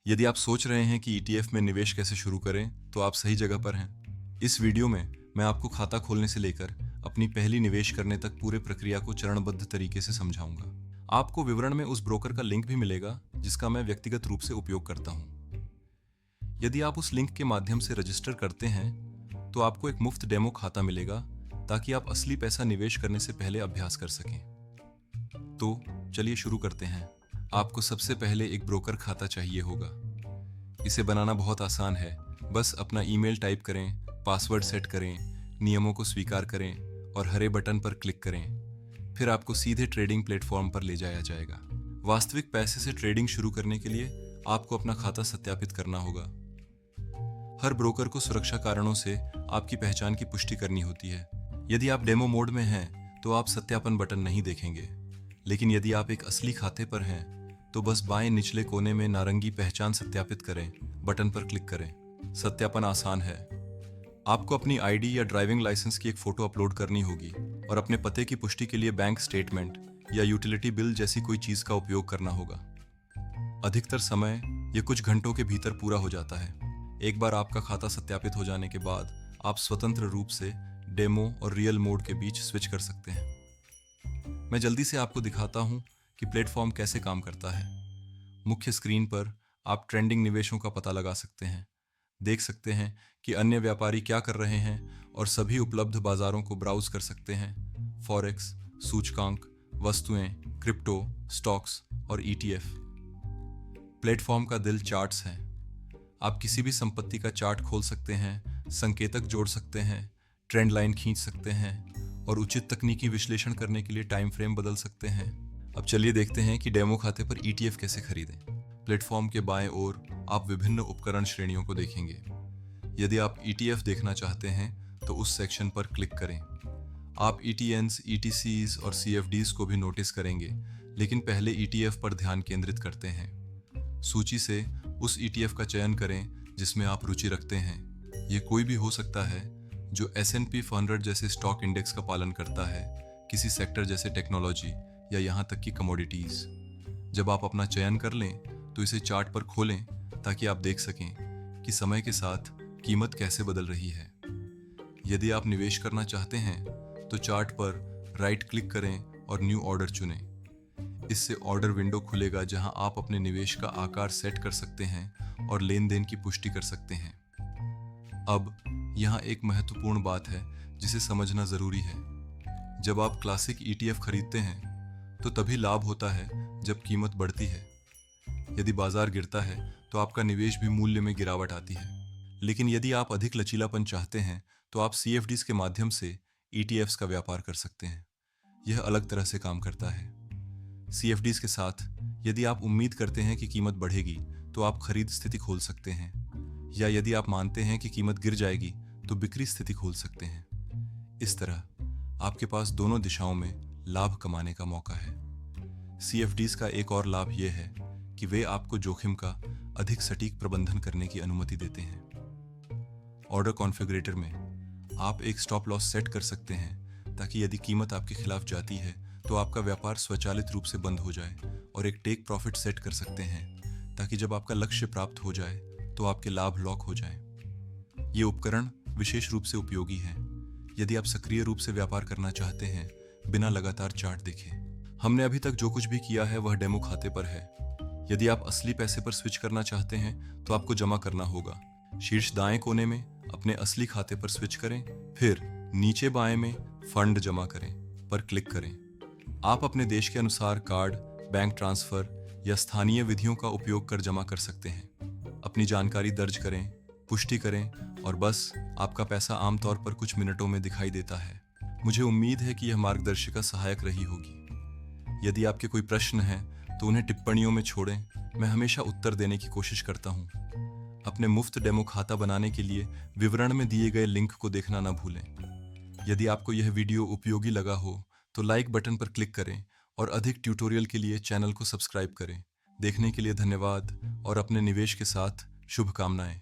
यदि आप सोच रहे हैं कि ETF में निवेश कैसे शुरू करें, तो आप सही जगह पर हैं। इस वीडियो में मैं आपको खाता खोलने से लेकर अपनी पहली निवेश करने तक पूरे प्रक्रिया को चरणबद्ध तरीके से समझाऊंगा। आपको विवरण में उस ब्रोकर का लिंक भी मिलेगा जिसका मैं व्यक्तिगत रूप से उपयोग करता हूं। यदि आप उस लिंक के माध्यम से रजिस्टर करते हैं, तो आपको एक मुफ्त डेमो खाता मिलेगा ताकि आप असली पैसा निवेश करने से पहले अभ्यास कर सकें। तो चलिए शुरू करते हैं। आपको सबसे पहले एक ब्रोकर खाता चाहिए होगा। इसे बनाना बहुत आसान है। बस अपना ईमेल टाइप करें, पासवर्ड सेट करें, नियमों को स्वीकार करें और हरे बटन पर क्लिक करें। फिर आपको सीधे ट्रेडिंग प्लेटफॉर्म पर ले जाया जाएगा। वास्तविक पैसे से ट्रेडिंग शुरू करने के लिए आपको अपना खाता सत्यापित करना होगा। हर ब्रोकर को सुरक्षा कारणों से आपकी पहचान की पुष्टि करनी होती है। यदि आप डेमो मोड में हैं, तो आप सत्यापन बटन नहीं देखेंगे। लेकिन यदि आप एक असली खाते पर हैं, तो बस बाएं निचले कोने में नारंगी पहचान सत्यापित करें बटन पर क्लिक करें। सत्यापन आसान है। आपको अपनी आईडी या ड्राइविंग लाइसेंस की एक फोटो अपलोड करनी होगी और अपने पते की पुष्टि के लिए बैंक स्टेटमेंट या यूटिलिटी बिल जैसी कोई चीज का उपयोग करना होगा। अधिकतर समय यह कुछ घंटों के भीतर पूरा हो जाता है। एक बार आपका खाता सत्यापित हो जाने के बाद आप स्वतंत्र रूप से डेमो और रियल मोड के बीच स्विच कर सकते हैं। मैं जल्दी से आपको दिखाता हूं कि प्लेटफॉर्म कैसे काम करता है। मुख्य स्क्रीन पर आप ट्रेंडिंग निवेशों का पता लगा सकते हैं, देख सकते हैं कि अन्य व्यापारी क्या कर रहे हैं और सभी उपलब्ध बाजारों को ब्राउज कर सकते हैं। फॉरेक्स, सूचकांक, वस्तुएं, क्रिप्टो, स्टॉक्स और ETF। प्लेटफॉर्म का दिल चार्ट्स हैं। आप किसी भी संपत्ति का चार्ट खोल सकते हैं, संकेतक जोड़ सकते हैं, ट्रेंड लाइन खींच सकते हैं और उचित तकनीकी विश्लेषण करने के लिए टाइम फ्रेम बदल सकते हैं। अब चलिए देखते हैं कि डेमो खाते पर ETF कैसे खरीदें। प्लेटफॉर्म के बाएं ओर आप विभिन्न उपकरण श्रेणियों को देखेंगे। यदि आप ETF देखना चाहते हैं, तो उस सेक्शन पर क्लिक करें। आप ETNs, ETCs और CFDs को भी नोटिस करेंगे, लेकिन पहले ETF पर ध्यान केंद्रित करते हैं। सूची से उस ETF का चयन करें जिसमें आप रुचि रखते हैं। यह कोई भी हो सकता है जो S&P 500 जैसे स्टॉक इंडेक्स का पालन करता है, किसी सेक्टर जैसे टेक्नोलॉजी या यहाँ तक कि कमोडिटीज। जब आप अपना चयन कर लें, तो इसे चार्ट पर खोलें ताकि आप देख सकें कि समय के साथ कीमत कैसे बदल रही है। यदि आप निवेश करना चाहते हैं, तो चार्ट पर राइट क्लिक करें और न्यू ऑर्डर चुनें। इससे ऑर्डर विंडो खुलेगा जहां आप अपने निवेश का आकार सेट कर सकते हैं और लेन देन की पुष्टि कर सकते हैं। अब यहाँ एक महत्वपूर्ण बात है जिसे समझना जरूरी है। जब आप क्लासिक ETF खरीदते हैं, तो तभी लाभ होता है जब कीमत बढ़ती है। यदि बाजार गिरता है, तो आपका निवेश भी मूल्य में गिरावट आती है। लेकिन यदि आप अधिक लचीलापन चाहते हैं, तो आप CFDs के माध्यम से ETFs का व्यापार कर सकते हैं। यह अलग तरह से काम करता है। CFDs के साथ यदि आप उम्मीद करते हैं कि कीमत बढ़ेगी, तो आप खरीद स्थिति खोल सकते हैं, या यदि आप मानते हैं कि कीमत गिर जाएगी, तो बिक्री स्थिति खोल सकते हैं। इस तरह आपके पास दोनों दिशाओं में लाभ कमाने का मौका है। CFDs का एक और लाभ यह है कि वे आपको जोखिम का अधिक सटीक प्रबंधन करने की अनुमति देते हैं। ऑर्डर कॉन्फ़िगरेटर में आप एक स्टॉप लॉस सेट कर सकते हैं ताकि यदि कीमत आपके खिलाफ जाती है, तो आपका व्यापार स्वचालित रूप से बंद हो जाए, और एक टेक प्रॉफिट सेट कर सकते हैं ताकि जब आपका लक्ष्य प्राप्त हो जाए, तो आपके लाभ लॉक हो जाएं। ये उपकरण विशेष रूप से उपयोगी हैं यदि आप सक्रिय रूप से व्यापार करना चाहते हैं, बिना लगातार चार्ट देखे। हमने अभी तक जो कुछ भी किया है वह डेमो खाते पर है। यदि आप असली पैसे पर स्विच करना चाहते हैं, तो आपको जमा करना होगा। शीर्ष दाएं कोने में अपने असली खाते पर स्विच करें, फिर नीचे बाएं में फंड जमा करें पर क्लिक करें। आप अपने देश के अनुसार कार्ड, बैंक ट्रांसफर या स्थानीय विधियों का उपयोग कर जमा कर सकते हैं। अपनी जानकारी दर्ज करें, पुष्टि करें और बस आपका पैसा आमतौर पर कुछ मिनटों में दिखाई देता है। मुझे उम्मीद है कि यह मार्गदर्शिका सहायक रही होगी। यदि आपके कोई प्रश्न हैं, तो उन्हें टिप्पणियों में छोड़ें। मैं हमेशा उत्तर देने की कोशिश करता हूँ। अपने मुफ्त डेमो खाता बनाने के लिए विवरण में दिए गए लिंक को देखना न भूलें। यदि आपको यह वीडियो उपयोगी लगा हो, तो लाइक बटन पर क्लिक करें और अधिक ट्यूटोरियल के लिए चैनल को सब्सक्राइब करें। देखने के लिए धन्यवाद और अपने निवेश के साथ शुभकामनाएं।